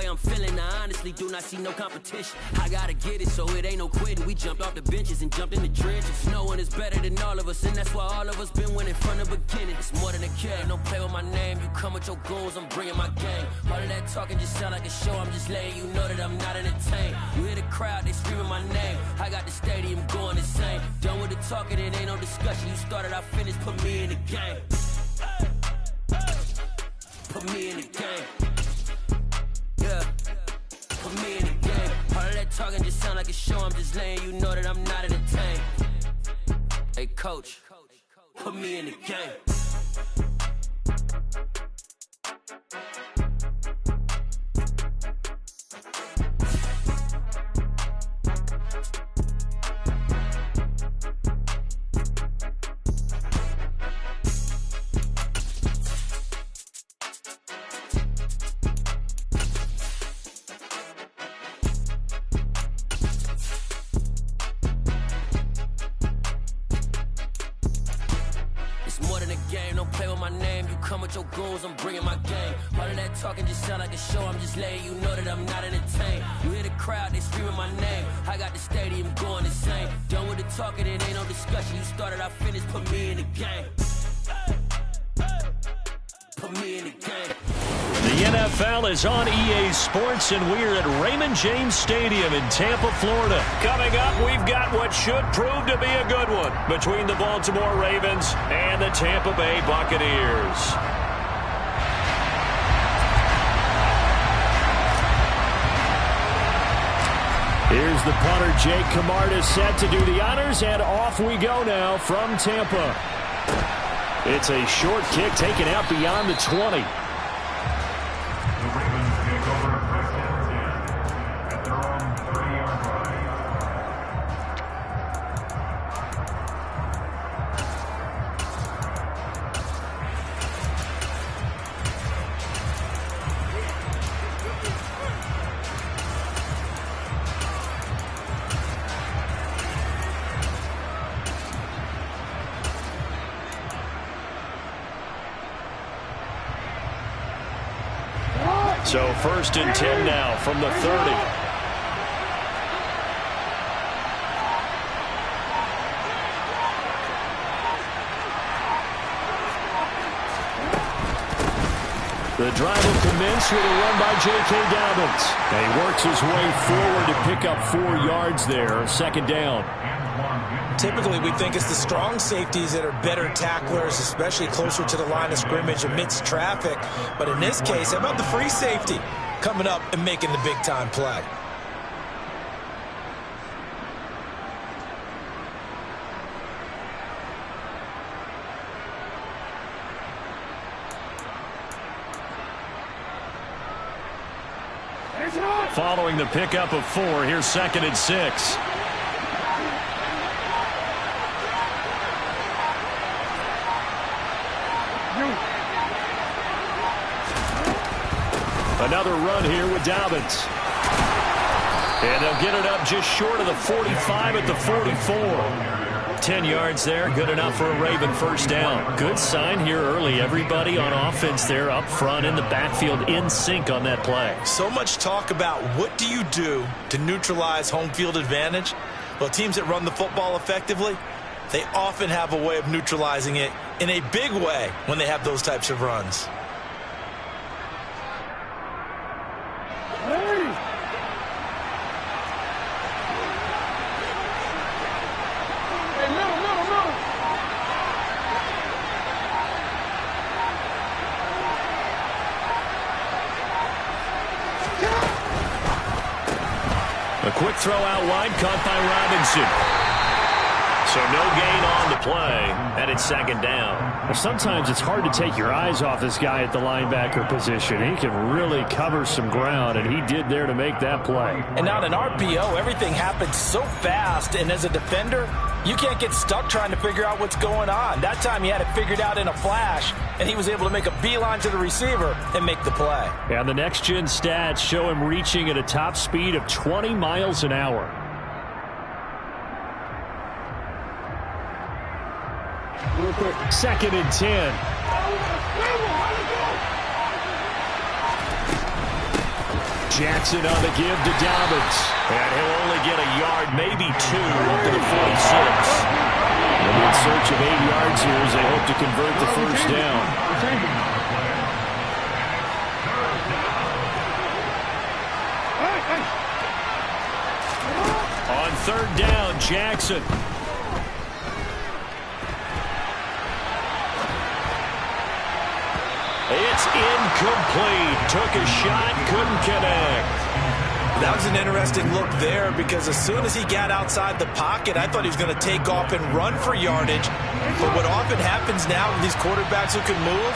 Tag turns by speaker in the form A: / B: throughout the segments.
A: I'm feeling. I honestly do not see no competition. I gotta get it, so it ain't no quitting. We jumped off the benches and jumped in the trenches. No one is better than all of us, and that's why all of us been winning from the beginning. It's more than a game, don't play with my name. You come with your goons, I'm bringing my game. All of that talking just sound like a show. I'm just letting you know that I'm not entertained. You hear the crowd, they screaming my name. I got the stadium going insane. Done with the talking, it ain't no discussion. You started, I finished, put me in the game. Put me in the game. Yeah. Put me in the game. All of that talking just sound like a show. I'm just letting you know that I'm not entertained. Hey, coach, put me in the game. I'm bringing my game. All of that talking just sound like a show. I'm just letting you know that I'm not entertained. You hear the crowd, they screaming my name. I got the stadium going insane. Done with the talking, it ain't no discussion. You started, I finished, put me in the game. Put me in the game.
B: The NFL is on EA Sports, and we're at Raymond James Stadium in Tampa, Florida. Coming up, we've got what should prove to be a good one between the Baltimore Ravens and the Tampa Bay Buccaneers. Here's the punter, Jake Camarda, set to do the honors, and off we go now from Tampa. It's a short kick taken out beyond the 20. So 1st and 10 now from the 30. The drive will commence with a run by J.K. Dobbins. And he works his way forward to pick up 4 yards there. 2nd down.
C: Typically, we think it's the strong safeties that are better tacklers, especially closer to the line of scrimmage amidst traffic. But in this case, how about the free safety coming up and making the big-time play?
B: Following the pickup of 4, here's 2nd and 6. Another run here with Dobbins. And they'll get it up just short of the 45 at the 44. 10 yards there, good enough for a Raven 1st down. Good sign here early. Everybody on offense there up front in the backfield in sync on that play.
C: So much talk about what do you do to neutralize home field advantage? Well, teams that run the football effectively, they often have a way of neutralizing it in a big way when they have those types of runs.
B: A quick throw out wide, caught by Robinson. So no gain on the play, and it's 2nd down.
D: Well, sometimes it's hard to take your eyes off this guy at the linebacker position. He can really cover some ground, and he did there to make that play.
C: And on an RPO, everything happens so fast, and as a defender, you can't get stuck trying to figure out what's going on. That time he had it figured out in a flash, and he was able to make a beeline to the receiver and make the play.
D: And the next-gen stats show him reaching at a top speed of 20 miles an hour.
B: Real quick.
D: 2nd and 10.
B: Jackson on the give to Dobbins. And he'll only get a yard, maybe 2, up to the 46. They'll be in search of 8 yards here as they hope to convert the first down. On third down, Jackson. It's incomplete. Took a shot, couldn't connect.
C: That was an interesting look there because as soon as he got outside the pocket, I thought he was going to take off and run for yardage. But what often happens now with these quarterbacks who can move,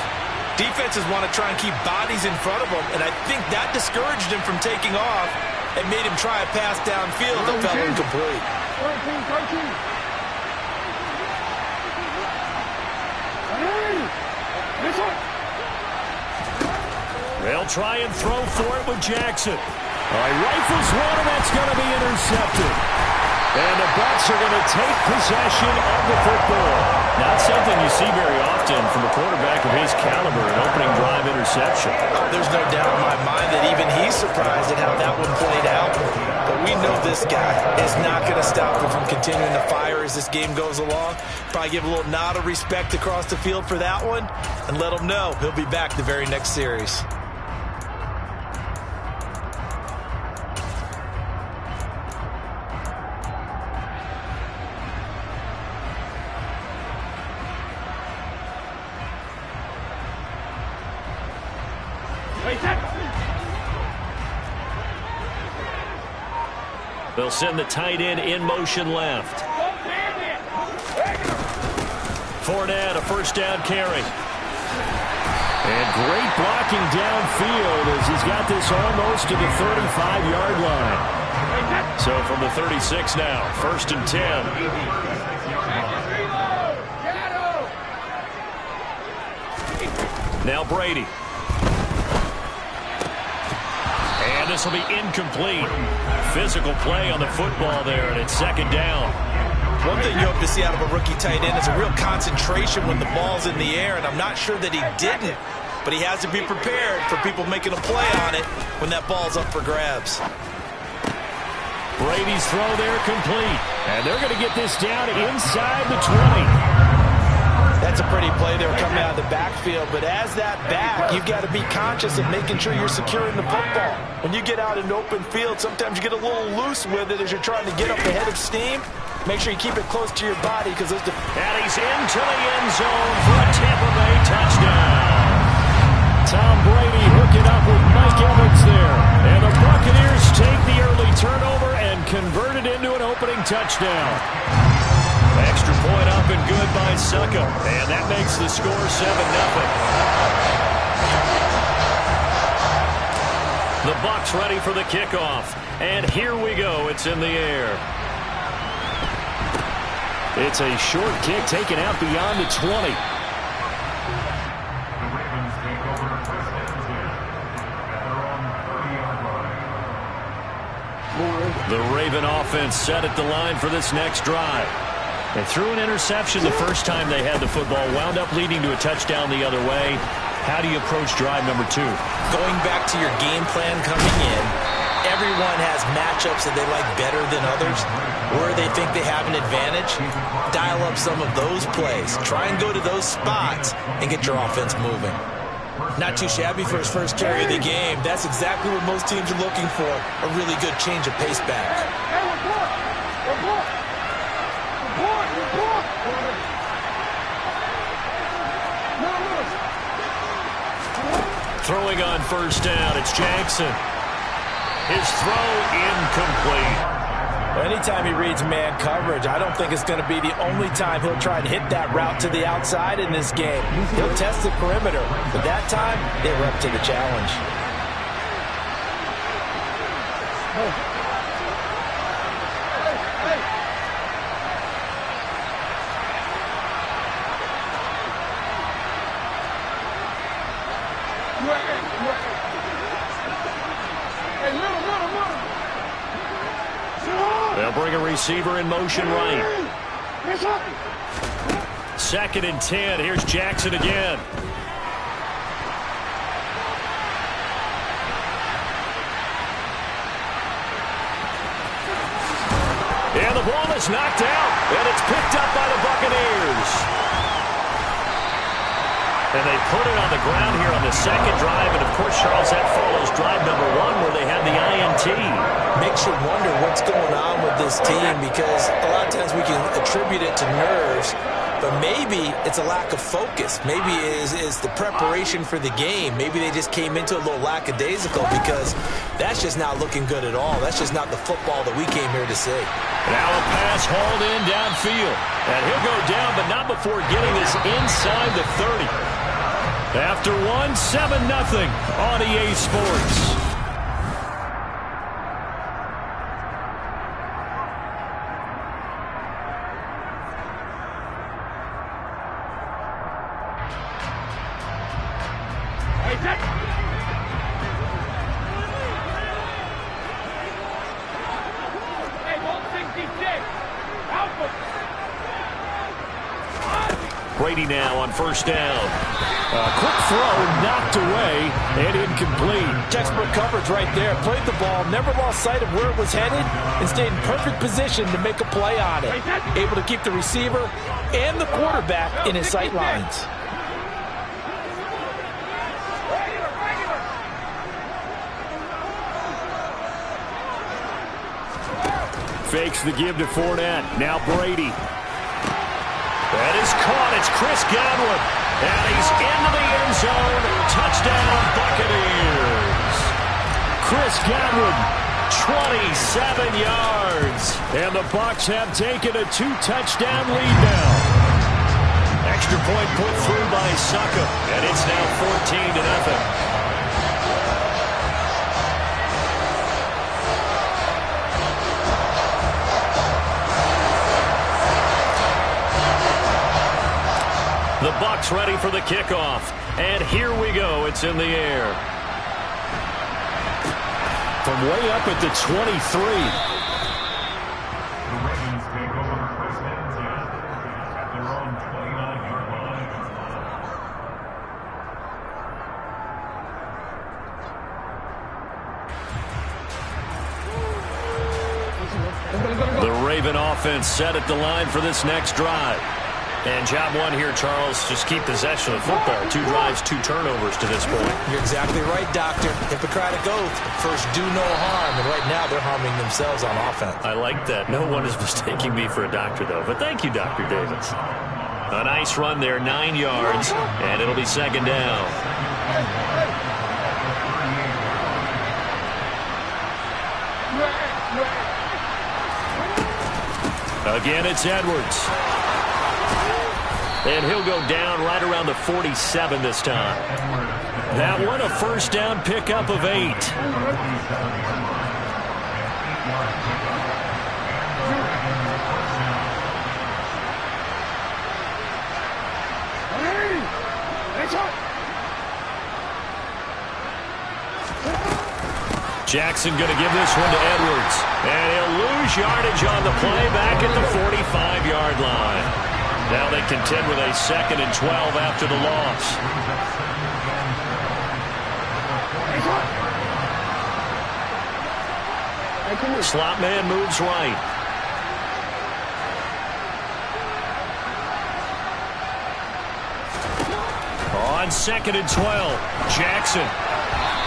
C: defenses want to try and keep bodies in front of them, and I think that discouraged him from taking off and made him try a pass downfield that fell incomplete.
E: 13.
B: They'll try and throw for it with Jackson. Rifles one, and that's going to be intercepted. And the Bucs are going to take possession of the football. Not something you see very often from a quarterback of his caliber, an opening drive interception.
C: There's no doubt in my mind that even he's surprised at how that one played out. But we know this guy is not going to stop him from continuing to fire as this game goes along. Probably give a little nod of respect across the field for that one and let him know he'll be back the very next series.
B: They'll send the tight end in motion left. Fournette, a first down carry. And great blocking downfield as he's got this almost to the 35-yard line. So from the 36 now, 1st and 10. Now Brady. And this will be incomplete. Physical play on the football there, and it's 2nd down.
C: One thing you hope to see out of a rookie tight end is a real concentration when the ball's in the air, and I'm not sure that he didn't, but he has to be prepared for people making a play on it when that ball's up for grabs.
B: Brady's throw there complete, and they're going to get this down inside the 20.
C: That's a pretty play there coming out of the backfield, but as that back, you've got to be conscious of making sure you're securing the football. When you get out in open field, sometimes you get a little loose with it as you're trying to get up the head of steam. Make sure you keep it close to your body because those.
B: And he's into the end zone for a Tampa Bay touchdown. Tom Brady hooking up with Mike Evans there. And the Buccaneers take the early turnover and convert it into an opening touchdown. Extra point up and good by Succa. And that makes the score 7-0. The Bucs ready for the kickoff. And here we go. It's in the air. It's a short kick taken out beyond the 20. The Raven offense set at the line for this next drive. They threw an interception the first time they had the football, wound up leading to a touchdown the other way. How do you approach drive number 2?
C: Going back to your game plan coming in, everyone has matchups that they like better than others, where they think they have an advantage. Dial up some of those plays. Try and go to those spots and get your offense moving. Not too shabby for his first carry of the game. That's exactly what most teams are looking for, a really good change of pace back.
B: Throwing on first down, it's Jackson. His throw incomplete.
C: Anytime he reads man coverage, I don't think it's going to be the only time he'll try and hit that route to the outside in this game. He'll test the perimeter, but that time, they were up to the challenge.
B: They'll bring a receiver in motion right. 2nd and 10. Here's Jackson again. And the ball is knocked out, and it's picked up by the Buccaneers. And they put it on the ground here on the second drive. And, of course, Charles, that follows drive number 1 where they had the INT.
C: Makes you wonder what's going on with this team, because a lot of times we can attribute it to nerves, but maybe it's a lack of focus. Maybe it's the preparation for the game. Maybe they just came into a little lackadaisical, because that's just not looking good at all. That's just not the football that we came here to see.
B: Now a pass hauled in downfield. And he'll go down, but not before getting this inside the 30. After 1, 7-0 on EA Sports. Brady now on first down. Quick throw knocked away and incomplete.
C: Textbook coverage right there. Played the ball, never lost sight of where it was headed, and stayed in perfect position to make a play on it. Able to keep the receiver and the quarterback in his sight lines.
B: Fakes the give to Fournette. Now Brady. That is caught. It's Chris Godwin. And he's into the end zone. Touchdown, Buccaneers. Chris Godwin, 27 yards. And the Bucs have taken a 2-touchdown lead now. Extra point put through by Saka. And it's now 14-0. The Bucs ready for the kickoff. And here we go. It's in the air. From way up at the 23. The Raven offense set at the line for this next drive. And job 1 here, Charles, just keep possession of the football. 2 drives, 2 turnovers to this point.
C: You're exactly right, Doctor. Hippocratic oath. First, do no harm. And right now, they're harming themselves on offense.
B: I like that. No one is mistaking me for a doctor, though. But thank you, Dr. Davis. A nice run there, 9 yards, and it'll be second down. Again, it's Edwards. And he'll go down right around the 47 this time. That one a first down pickup of 8. Jackson going to give this one to Edwards. And he'll lose yardage on the play back at the 45-yard line. Now they contend with a 2nd and 12 after the loss. Slot man moves right. On 2nd and 12, Jackson.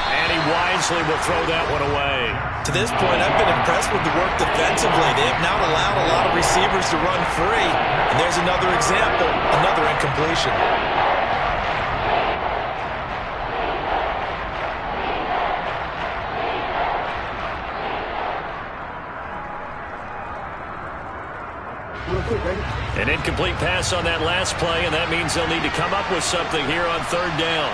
B: And he wisely will throw that one away.
C: To this point, I've been impressed with the work defensively. They have not allowed a lot of receivers to run free. And there's another example, another incompletion.
B: An incomplete pass on that last play, and that means they'll need to come up with something here on 3rd down.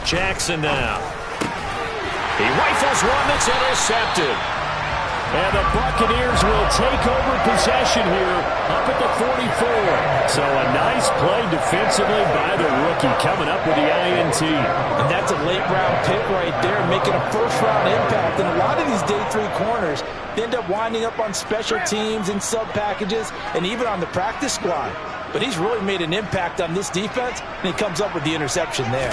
B: Jackson now. He rifles one that's intercepted.
D: And the Buccaneers will take over possession here up at the 44. So a nice play defensively by the rookie coming up with the INT.
C: And that's a late-round pick right there, making a first-round impact. And a lot of these day 3 corners end up winding up on special teams and sub-packages and even on the practice squad. But he's really made an impact on this defense, and he comes up with the interception there.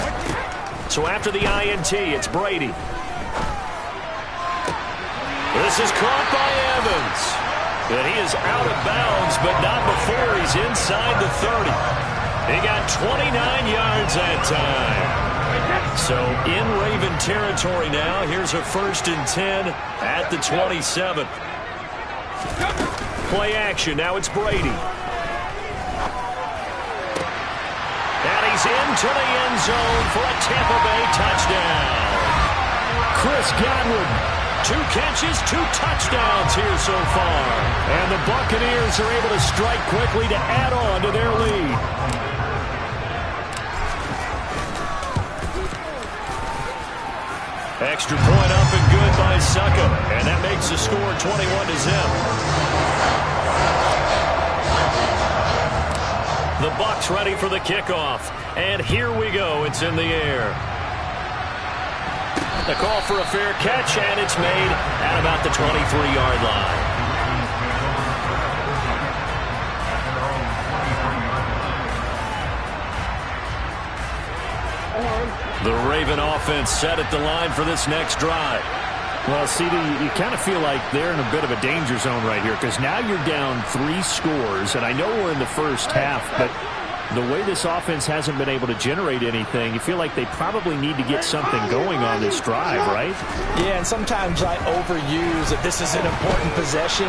B: So after the INT, it's Brady. This is caught by Evans. And he is out of bounds, but not before he's inside the 30. He got 29 yards that time. So in Raven territory now. Here's a 1st and 10 at the 27. Play action. Now it's Brady. And he's into the end zone for a Tampa Bay touchdown.
D: Chris Godwin.
B: 2 catches, 2 touchdowns here so far.
D: And the Buccaneers are able to strike quickly to add on to their lead.
B: Extra point up and good by Succa. And that makes the score 21-0. The Bucs ready for the kickoff. And here we go. It's in the air. The call for a fair catch, and it's made at about the 23-yard line. The Raven offense set at the line for this next drive.
D: Well, CD, you kind of feel like they're in a bit of a danger zone right here because now you're down 3 scores, and I know we're in the first half, but the way this offense hasn't been able to generate anything, you feel like they probably need to get something going on this drive, right?
C: Yeah, and sometimes I overuse that this is an important possession,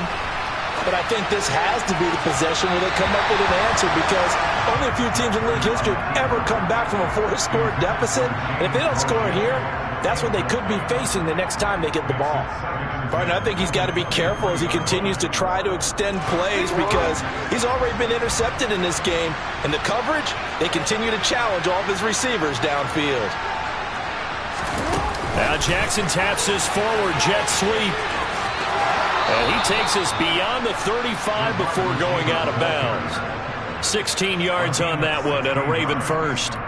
C: but I think this has to be the possession where they come up with an answer because only a few teams in league history have ever come back from a 4-score deficit, and if they don't score here, that's what they could be facing the next time they get the ball. Partner, I think he's got to be careful as he continues to try to extend plays because he's already been intercepted in this game. And the coverage, they continue to challenge all of his receivers downfield.
B: Now Jackson taps this forward jet sweep. And he takes us beyond the 35 before going out of bounds. 16 yards on that one and a Raven first.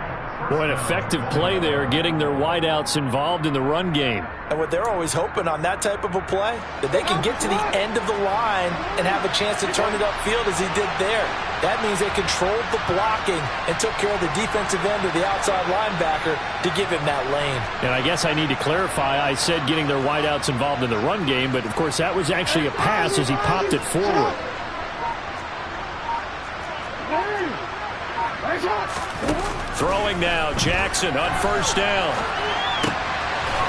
D: Boy, an effective play there, getting their wideouts involved in the run game.
C: And what they're always hoping on that type of a play, that they can get to the end of the line and have a chance to turn it upfield as he did there. That means they controlled the blocking and took care of the defensive end of the outside linebacker to give him that lane.
D: And I guess I need to clarify, I said getting their wideouts involved in the run game, but of course that was actually a pass as he popped it forward.
B: Throwing now, Jackson on 1st down.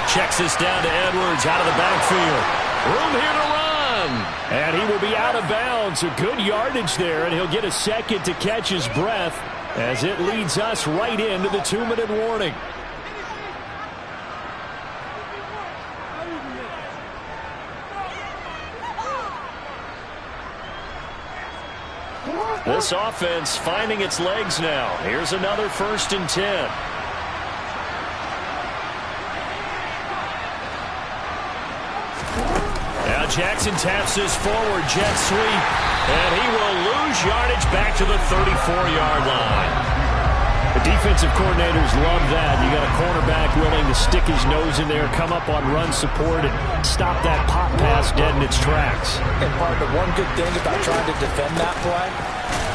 B: Checks this down to Edwards out of the backfield. Room here to run.
D: And he will be out of bounds. A good yardage there, and he'll get a second to catch his breath as it leads us right into the 2-minute warning.
B: This offense finding its legs now. Here's another 1st and 10. Now Jackson taps this forward jet sweep, and he will lose yardage back to the 34-yard line.
D: The defensive coordinators love that. You got a cornerback willing to stick his nose in there, come up on run support, and stop that pop pass dead in its tracks.
C: And partner, one good thing about trying to defend that play,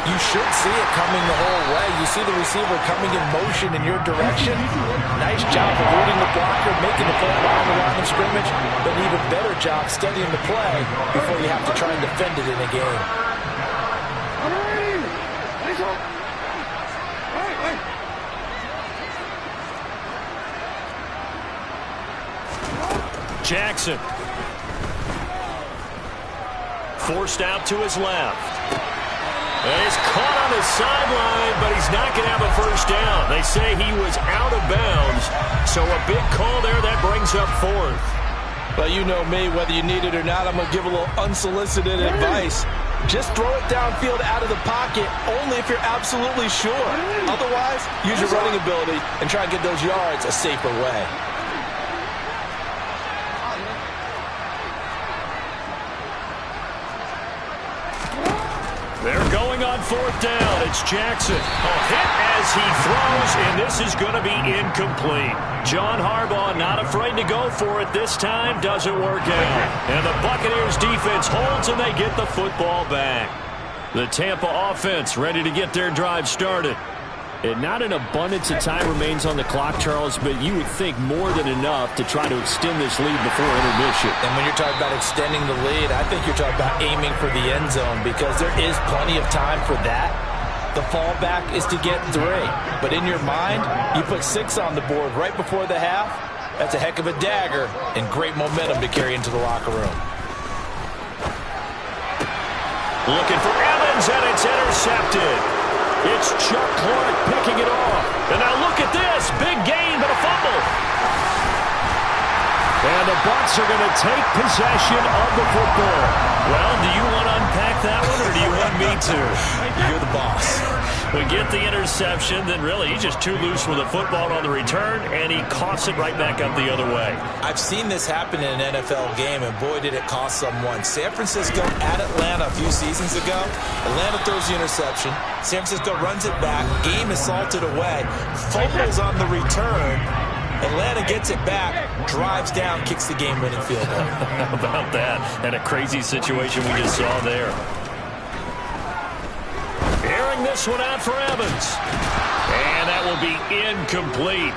C: you should see it coming the whole way. You see the receiver coming in motion in your direction. Nice job eluding the blocker, making the play on the line of scrimmage, but an even better job studying the play before you have to try and defend it in a game.
B: Jackson. Forced out to his left. And he's caught on the sideline, but he's not going to have a 1st down. They say he was out of bounds, so a big call there that brings up 4th.
C: Well, you know me, whether you need it or not, I'm going to give a little unsolicited advice. Just throw it downfield out of the pocket only if you're absolutely sure. Otherwise, use your running ability and try and get those yards a safer way.
B: They're going on 4th down. It's Jackson. A hit as he throws, and this is going to be incomplete. John Harbaugh not afraid to go for it this time. Doesn't work out. And the Buccaneers defense holds, and they get the football back. The Tampa offense ready to get their drive started. And not an abundance of time remains on the clock, Charles, but you would think more than enough to try to extend this lead before intermission.
C: And when you're talking about extending the lead, I think you're talking about aiming for the end zone because there is plenty of time for that. The fallback is to get 3. But in your mind, you put 6 on the board right before the half. That's a heck of a dagger and great momentum to carry into the locker room.
B: Looking for Evans, and it's intercepted. It's Chuck Clark picking it off. And now look at this. Big gain, but a fumble. And the Bucs are going to take possession of the football. Well, do you want to unpack that one, or do you want me to?
C: You're the boss.
B: We get the interception, then really he's just too loose with the football on the return, and he coughs it right back up the other way.
C: I've seen this happen in an NFL game, and boy, did it cost someone. San Francisco at Atlanta a few seasons ago. Atlanta throws the interception. San Francisco runs it back. Game is salted away. Fumbles on the return. Atlanta gets it back, drives down, kicks the game-winning field goal.
B: How about that? And a crazy situation we just saw there. Airing this one out for Evans. And that will be incomplete.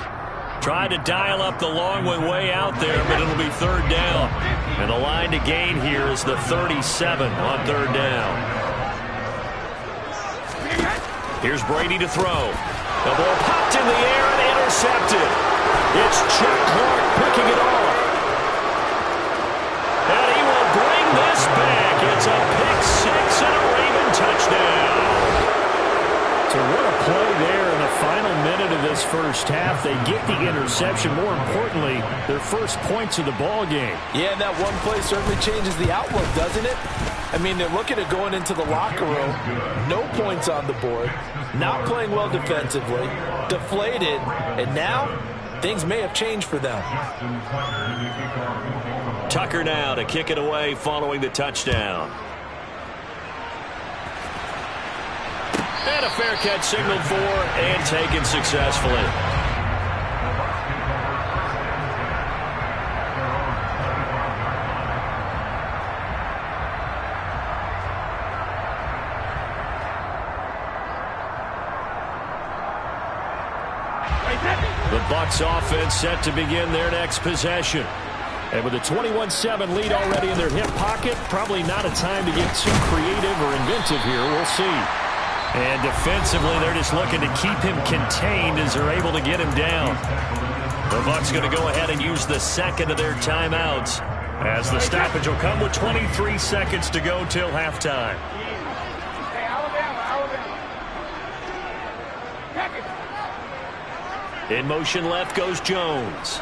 B: Tried to dial up the long one way out there, but it'll be 3rd down. And the line to gain here is the 37 on 3rd down. Here's Brady to throw. The ball popped in the air and intercepted. It's Chuck Clark picking it off. And he will bring this back. It's a pick 6 and a Raven touchdown.
D: So what a play there in the final minute of this first half. They get the interception. More importantly, their first points of the ball game.
C: Yeah, and that one play certainly changes the outlook, doesn't it? I mean, they're looking at going into the locker room. No points on the board. Not playing well defensively. Deflated. And now things may have changed for them.
B: Tucker now to kick it away following the touchdown. And a fair catch signaled for and taken successfully. The Bucs offense set to begin their next possession. And with a 21-7 lead already in their hip pocket, probably not a time to get too creative or inventive here. We'll see. And defensively, they're just looking to keep him contained as they're able to get him down. The Bucs going to go ahead and use the second of their timeouts, as the stoppage will come with 23 seconds to go till halftime. In motion left goes Jones.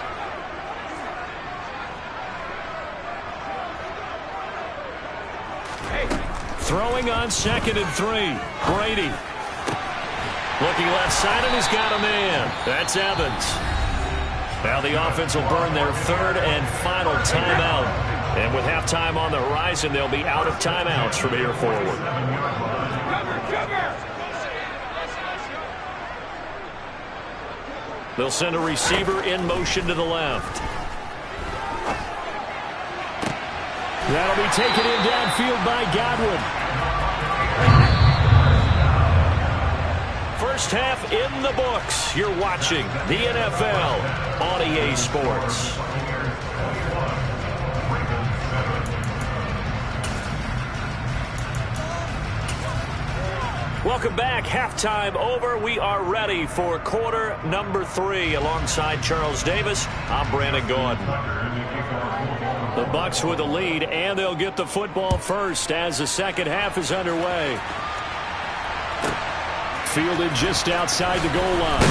B: Throwing on 2nd and 3. Brady. Looking left side, and he's got a man. That's Evans. Now the offense will burn their 3rd and final timeout. And with halftime on the horizon, they'll be out of timeouts from here forward. They'll send a receiver in motion to the left. That'll be taken in downfield by Godwin. First half in the books. You're watching the NFL on EA Sports. Welcome back. Halftime over. We are ready for quarter number 3. Alongside Charles Davis, I'm Brandon Gordon. The Bucs with the lead, and they'll get the football first as the second half is underway. Fielded just outside the goal line.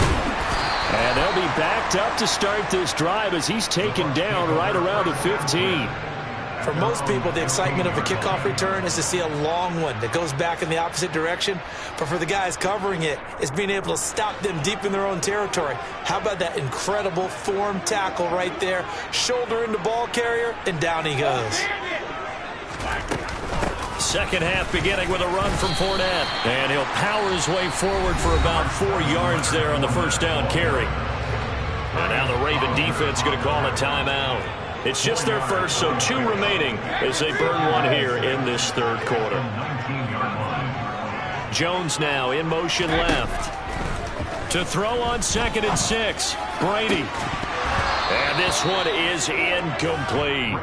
B: And they'll be backed up to start this drive as he's taken down right around the 15.
C: For most people, the excitement of a kickoff return is to see a long one that goes back in the opposite direction. But for the guys covering it, it's being able to stop them deep in their own territory. How about that incredible form tackle right there? Shoulder into ball carrier, and down he goes.
B: Second half beginning with a run from Fournette. And he'll power his way forward for about 4 yards there on the first down carry. And now the Raven defense going to call a timeout. It's just their first, so 2 remaining as they burn one here in this third quarter. Jones now in motion left. To throw on 2nd and 6. Brady. And this one is incomplete.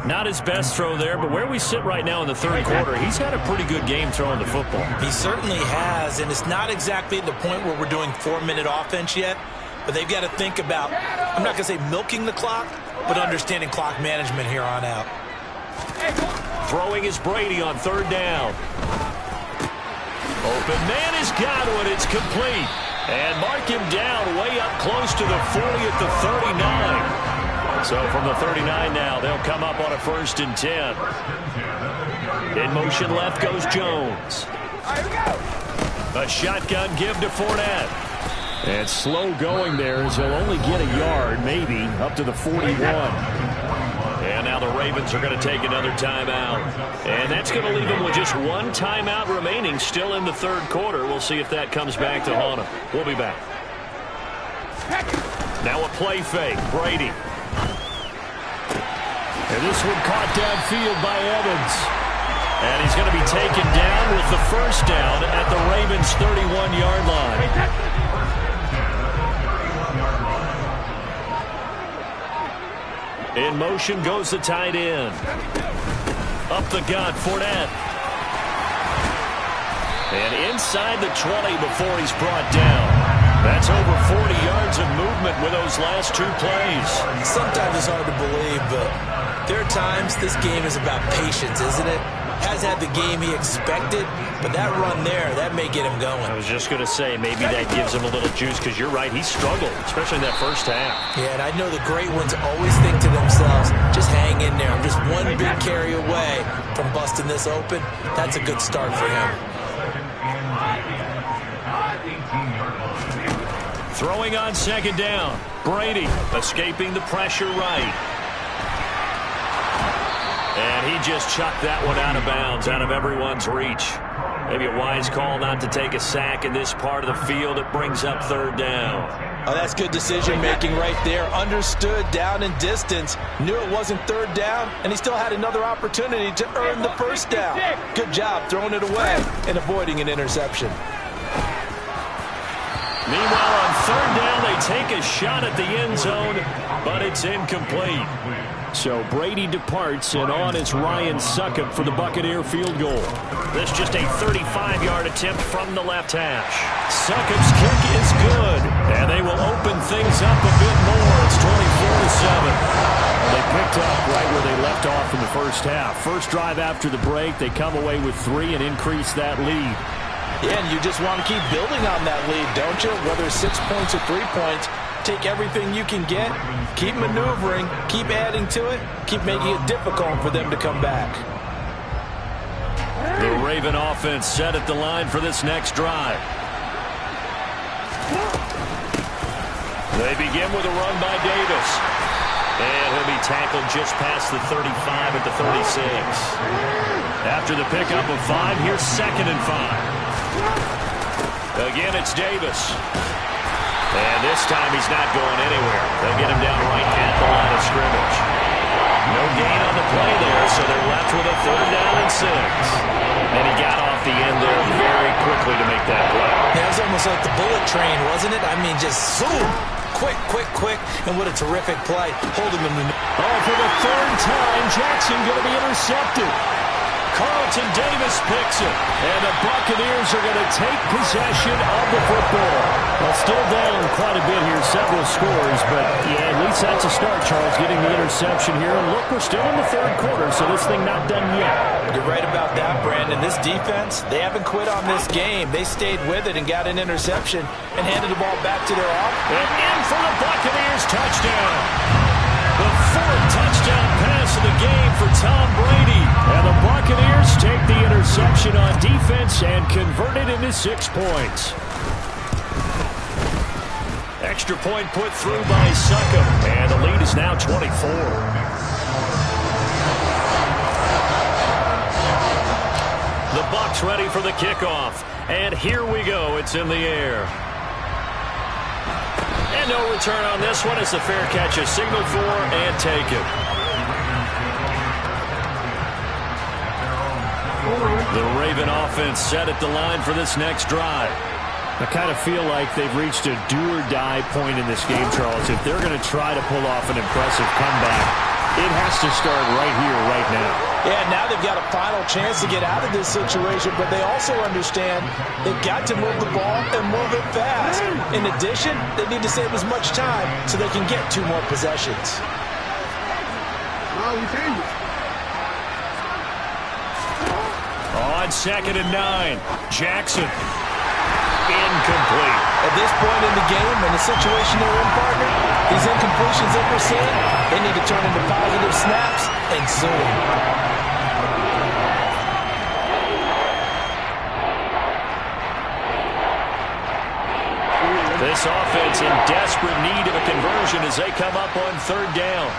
B: Not his best throw there, but where we sit right now in the third quarter, he's had a pretty good game throwing the football.
C: He certainly has, and it's not exactly at the point where we're doing 4-minute offense yet, but they've got to think about, I'm not going to say milking the clock, but understanding clock management here on out.
B: Throwing is Brady on 3rd down. Open man has got one. It's complete. And mark him down way up close to the 40 at the 39. So from the 39 now, they'll come up on a 1st and 10. In motion left goes Jones. A shotgun give to Fournette.
D: And slow going there as he'll only get a yard, maybe, up to the 41.
B: And now the Ravens are going to take another timeout. And that's going to leave them with just 1 timeout remaining still in the third quarter. We'll see if that comes back to haunt them. We'll be back. Now a play fake. Brady.
D: And this one caught downfield by Evans.
B: And he's going to be taken down with the first down at the Ravens' 31-yard line. In motion goes the tight end. Up the gut, Fournette. And inside the 20 before he's brought down. That's over 40 yards of movement with those last 2 plays.
C: Sometimes it's hard to believe, but there are times this game is about patience, isn't it? Has had the game he expected, but that run there, that may get him going.
B: I was just going to say, maybe that gives him a little juice, because you're right, he struggled, especially in that first half.
C: Yeah, and I know the great ones always think to themselves, just hang in there. I'm just one big carry away from busting this open. That's a good start for him.
B: Throwing on 2nd down. Brady escaping the pressure right. And he just chucked that one out of bounds, out of everyone's reach. Maybe a wise call not to take a sack in this part of the field. It brings up 3rd down.
C: Oh, that's good decision-making right there. Understood down and distance. Knew it wasn't 3rd down, and he still had another opportunity to earn the first down. Good job throwing it away and avoiding an interception.
B: Meanwhile, on 3rd down, they take a shot at the end zone, but it's incomplete.
D: So Brady departs, and on is Ryan Succop for the Buccaneer field goal.
B: This just a 35-yard attempt from the left hash. Succop's kick is good, and they will open things up a bit more. It's 24-7.
D: They picked up right where they left off in the first half. First drive after the break, they come away with 3 and increase that lead.
C: Yeah, and you just want to keep building on that lead, don't you? Whether it's 6 points or 3 points, take everything you can get, keep maneuvering, keep adding to it, keep making it difficult for them to come back.
B: The Raven offense set at the line for this next drive. They begin with a run by Davis. And he'll be tackled just past the 35 at the 36. After the pickup of 5, here's 2nd and 5. Again, it's Davis. And this time he's not going anywhere. They'll get him down right at the line of scrimmage. No gain on the play there, so they're left with a 3rd down and 6. And he got off the end there very quickly to make that play.
C: Yeah, it was almost like the bullet train, wasn't it? I mean, just zoom. Quick, and what a terrific play. Holding them.
D: Oh, for the 3rd time, Jackson going to be intercepted.
B: Carlton Davis picks it. And the Buccaneers are going to take possession of the football.
D: Well, still down quite a bit here, several scores, but yeah, at least that's a start, Charles, getting the interception here. And look, we're still in the third quarter, so this thing not done yet.
C: You're right about that, Brandon. This defense, they haven't quit on this game. They stayed with it and got an interception and handed the ball back to their offense.
B: And in for the Buccaneers, touchdown. The 4th touchdown pass of the game for Tom Brady.
D: And the Buccaneers take the interception on defense and convert it into 6 points.
B: Extra point put through by Succop. And the lead is now 24. Bucs ready for the kickoff. And here we go. It's in the air. And no return on this one as the fair catch is signaled for and taken. The Raven offense set at the line for this next drive.
D: I kind of feel like they've reached a do-or-die point in this game, Charles. If they're going to try to pull off an impressive comeback, it has to start right here, right now.
C: Yeah, now they've got a final chance to get out of this situation, but they also understand they've got to move the ball and move it fast. In addition, they need to save as much time so they can get 2 more possessions.
B: On 2nd and 9, Jackson. Incomplete.
C: At this point in the game, in the situation they're in, partner, these incompletions that we're seeing, they need to turn into positive snaps, and soon.
B: This offense in desperate need of a conversion as they come up on 3rd down.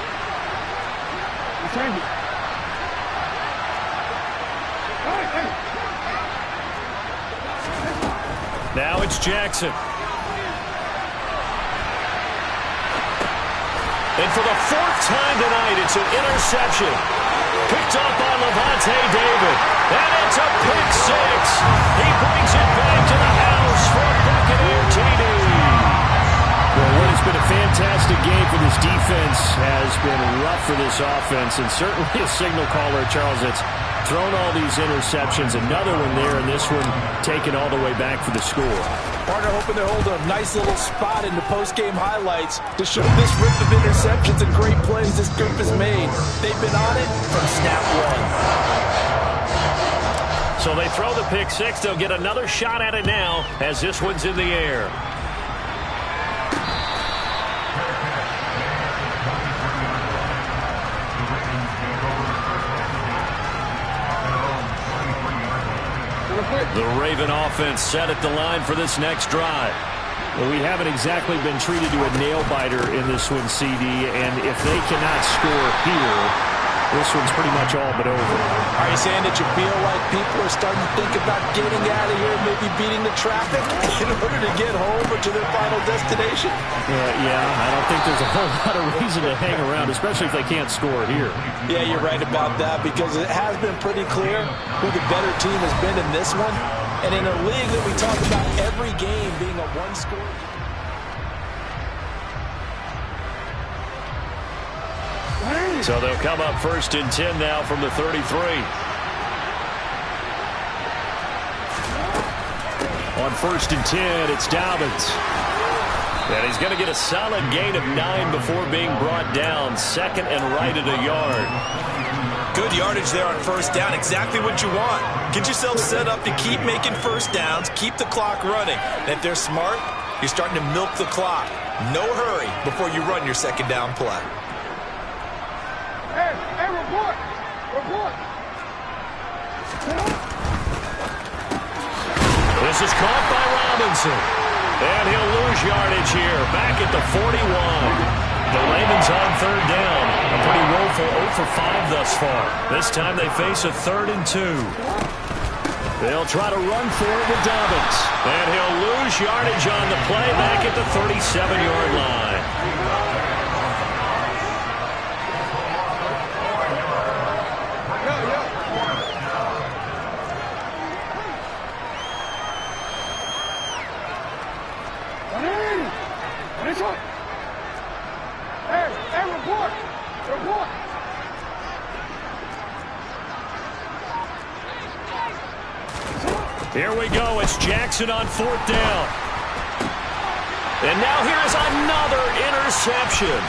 B: Now it's Jackson. And for the 4th time tonight, it's an interception. Picked up by Levante David. And it's a pick 6. He brings it back to the house for a Buccaneer TD.
D: Well, what has been a fantastic game for this defense has been rough for this offense, and certainly a signal caller, Charles, that's thrown all these interceptions. Another one there, and this one taken all the way back for the score.
C: Partner hoping to hold a nice little spot in the post-game highlights to show this rip of interceptions and great plays this group has made. They've been on it from snap 1.
B: So they throw the pick 6. They'll get another shot at it now as this one's in the air. The Raven offense set at the line for this next drive.
D: Well, we haven't exactly been treated to a nail-biter in this one, CD, and if they cannot score here, this one's pretty much all but over.
C: Are you saying that you feel like people are starting to think about getting out of here, maybe beating the traffic in order to get home or to their final destination?
D: Yeah, I don't think there's a whole lot of reason to hang around, especially if they can't score here.
C: Yeah, you're right about that, because it has been pretty clear who the better team has been in this one. And in a league that we talk about every game being a one-score.
B: So they'll come up 1st and 10 now from the 33. On 1st and 10, it's Dobbins. And he's going to get a solid gain of 9 before being brought down. 2nd and right at a yard.
C: Good yardage there on 1st down. Exactly what you want. Get yourself set up to keep making 1st downs. Keep the clock running. And if they're smart, you're starting to milk the clock. No hurry before you run your 2nd down play.
E: Hey, report! Report!
B: This is caught by Robinson. And he'll lose yardage here. Back at the 41. The Ravens on 3rd down. A pretty woeful 0 for 5 thus far. This time they face a 3rd and 2. They'll try to run for it with Dobbins. And he'll lose yardage on the play back at the 37-yard line.
E: Hey, report! Report!
B: Here we go. It's Jackson on 4th down. And now here's another interception.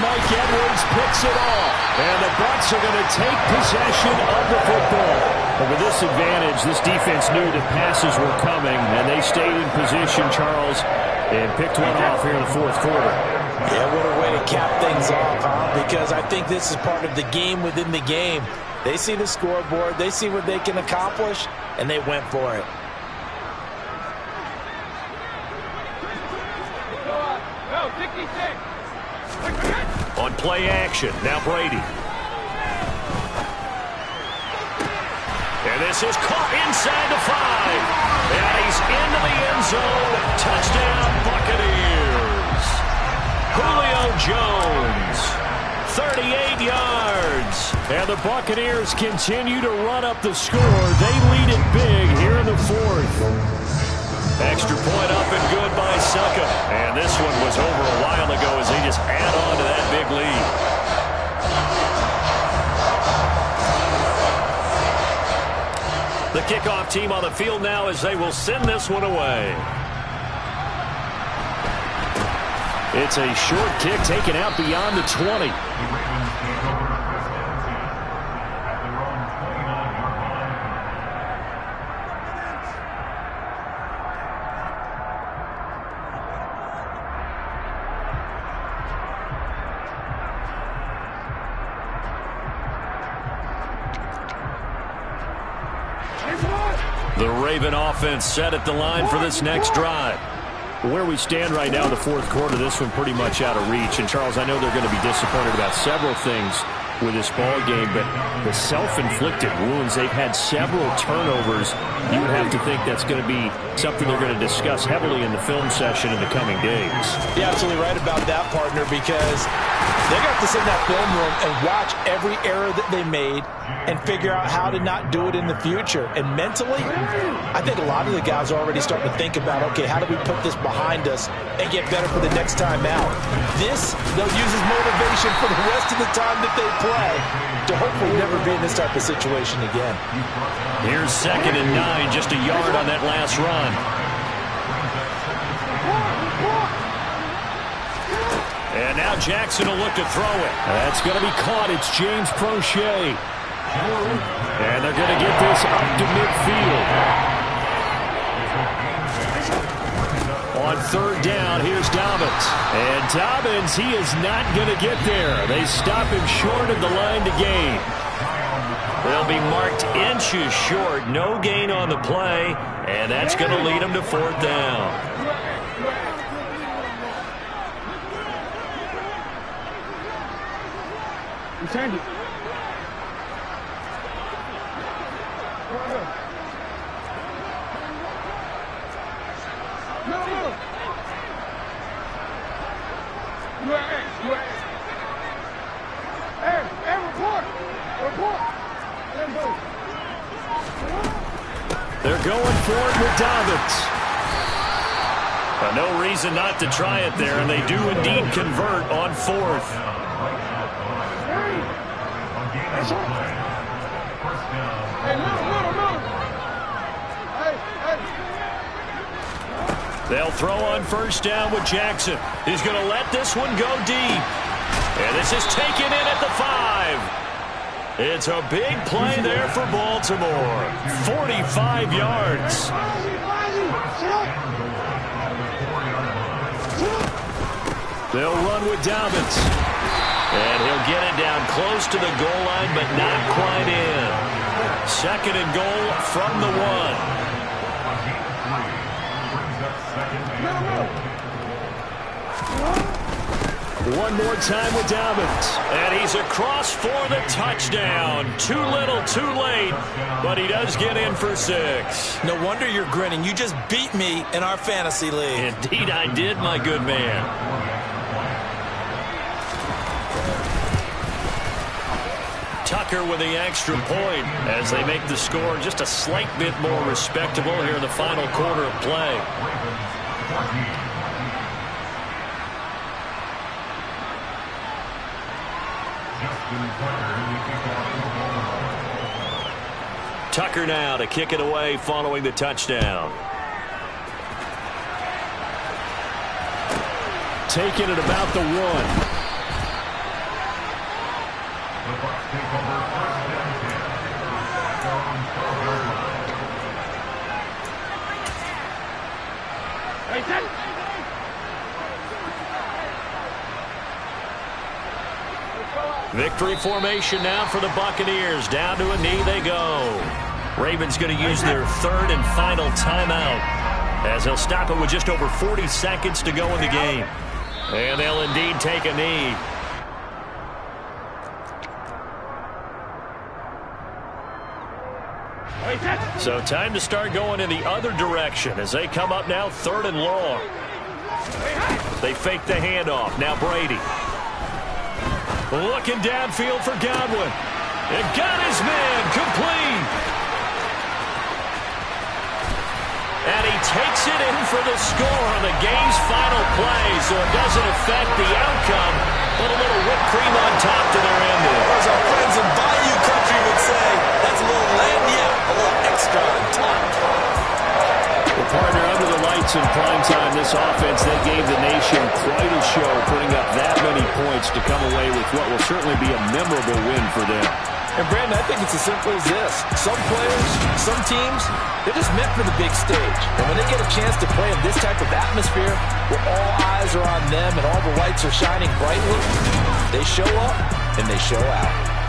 B: Mike Edwards picks it off. And the Bucs are going to take possession of the football. But with this advantage, this defense knew the passes were coming, and they stayed in position, Charles, and picked one off here in the 4th quarter.
C: Yeah, what a way to cap things off, huh? Because I think this is part of the game within the game. They see the scoreboard, they see what they can accomplish, and they went for it.
B: On play action, now Brady. And this is caught inside the 5. And he's into the end zone. Touchdown, Buccaneers. Julio Jones, 38 yards. And the Buccaneers continue to run up the score. They lead it big here in the 4th. Extra point up and good by Succa. And this one was over a while ago as they just add on to that big lead. The kickoff team on the field now as they will send this one away. It's a short kick taken out beyond the 20. The Raven offense set at the line for this next drive. Where we stand right now in the 4th quarter, this one pretty much out of reach. And, Charles, I know they're going to be disappointed about several things with this ball game, but the self-inflicted wounds, they've had several turnovers. You would have to think that's going to be something they're going to discuss heavily in the film session in the coming days.
C: You're absolutely right about that, partner, because they're going to have to sit in that film room and watch every error that they made and figure out how to not do it in the future. And mentally, I think a lot of the guys are already starting to think about, okay, how do we put this behind us and get better for the next time out? This, they'll use as motivation for the rest of the time that they play to hopefully never be in this type of situation again.
B: Here's 2nd and 9, just a yard on that last run. And now Jackson will look to throw it. That's going to be caught. It's James Prochet. And they're going to get this up to midfield. On 3rd down, here's Dobbins. And Dobbins, he is not going to get there. They stop him short of the line to gain. They'll be marked inches short. No gain on the play. And that's going to lead them to 4th down.
E: Change it. No. Hey, report.
B: They're going for it with Dobbins. No reason not to try it there, and they do indeed convert on 4th. They'll throw on 1st down with Jackson. He's going to let this one go deep. And this is taken in at the 5. It's a big play there for Baltimore. 45 yards. They'll run with Dobbins. And he'll get it down close to the goal line, but not quite in. 2nd and goal from the 1. One more time with Dobbins. And he's across for the touchdown. Too little, too late. But he does get in for 6.
C: No wonder you're grinning. You just beat me in our fantasy league.
B: Indeed I did, my good man. Tucker with the extra point as they make the score just a slight bit more respectable here in the final quarter of play. Tucker now to kick it away following the touchdown. Taking it about the 1. Victory formation now for the Buccaneers. Down to a knee they go. Ravens going to use their 3rd and final timeout as they'll stop it with just over 40 seconds to go in the game. And they'll indeed take a knee. So time to start going in the other direction as they come up now 3rd and long. They fake the handoff. Now Brady. Looking downfield for Godwin. And got his man complete. And he takes it in for the score on the game's final play, so it doesn't affect the outcome, but a little whipped cream on top to their ending.
C: As our friends in Bayou Country would say, that's a little lagniappe, a little extra on top.
B: Well, partner, under the lights in primetime, this offense, they gave the nation quite a show, putting up that many points to come away with what will certainly be a memorable win for them.
C: And, Brandon, I think it's as simple as this. Some players, some teams, they're just meant for the big stage. And when they get a chance to play in this type of atmosphere where all eyes are on them and all the lights are shining brightly, they show up and they show out.